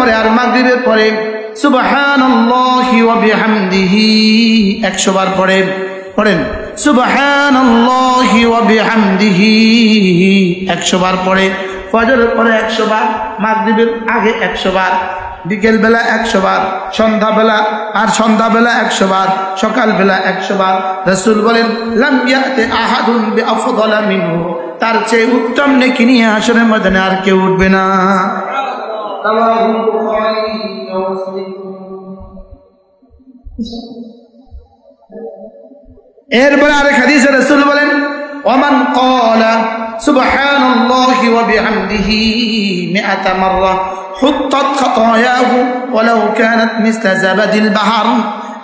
পরে আর মাগরিবের পরে সুবহানাল্লাহি ওয়া বিহামদিহি 100 বার পড়েন সুবহানাল্লাহি ওয়া বিহামদিহি 100 বার পড়ে, ফজরের পরে 100 বার, মাগরিবের আগে 100 বার, বিকেল বেলা 100 বার, সন্ধ্যাবেলা 100 বার, সকালবেলা 100 বার। রাসূল বলেন লাম ইয়াতি আহাদুন বিআফদালা মিনহু, তার চেয়ে উত্তম নেকি নিয়ে হাশরের ময়দানে আর কেউ উঠবে না। এরপরে আরেক হাদিসে রাসূল বলেন ওমান ক্বালা সুবহানাল্লাহি ওয়া বিহামদিহি 100 মাররা হুত্তাত খাতায়াহু ওয়ালাউ কানাত মিসলা জাবাদিল বাহর।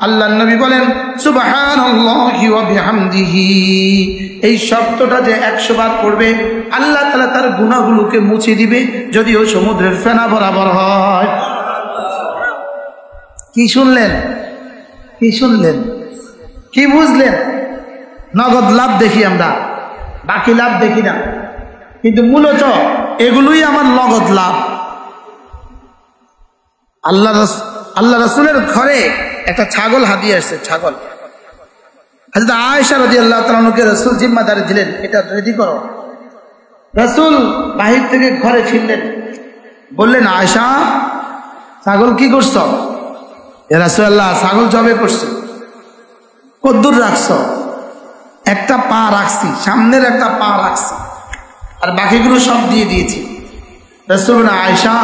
আল্লাহর নবী বলেন সুবহানাল্লাহি ওয়া বিহামদিহি, এই শব্দটা যে 100 বার পড়বে আল্লাহ তাআলা তার গুনাহগুলোকে মুছে দিবে, যদিও সমুদ্রের ফেনা বরাবর হয়। কি শুনলেন, কি বুঝলেন? নগদ লাভ দেখি আমরা, বাকি লাভ দেখি না, কিন্তু মূলত এগুলোই আমার নগদ লাভ। আল্লাহ রাসূলের ঘরে একটা ছাগল হাদিয়া আসছে, ছাগল। হযরত আয়েশা রাদিয়াল্লাহু তাআলা আনহাকে রাসূল জিম্মাদারি দিলেন, এটা রেডি করো। রাসূল বাহির থেকে ঘরে ফিরলেন, বললেন আয়েশা ছাগল কি করছো? ইয়া রাসূলুল্লাহ ছাগল জবে করছে। কদ্দুর রাখছো? একটা পা রাখছি, সামনের একটা পা রাখছি, আর বাকিগুলো সব দিয়ে দিয়েছি। রাসূল বলেন আয়েশা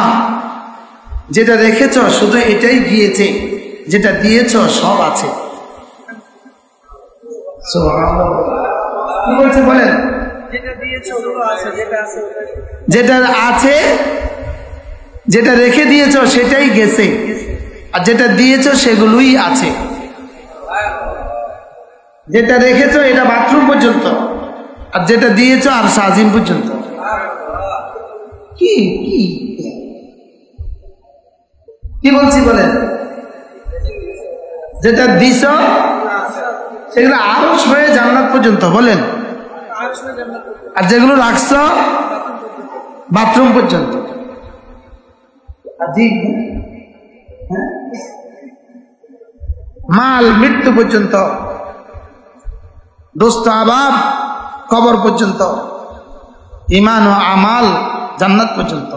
যেটা রেখেছ শুধু এটাই গিয়েছে, যেটা দিয়েছ সব আছে। কি বলছে বলেন? যেটা আছে, যেটা রেখে দিয়েছ সেটাই গেছে, আর যেটা দিয়েছ সেগুলোই আছে। যেটা রেখেছ এটা বাথরুম পর্যন্ত, আর যেটা দিয়েছ আর সাজিম পর্যন্ত। কি কি কি বলছি বলেন? যেটা দিছ সেগুলো আরশ হয়ে জান্নাত পর্যন্ত, বলেন, আর যেগুলো রাখছ বাথরুম পর্যন্ত। মাল মৃত্যু পর্যন্ত, দোস্ত আবাব কবর পর্যন্ত, ঈমান ও আমাল জান্নাত পর্যন্ত।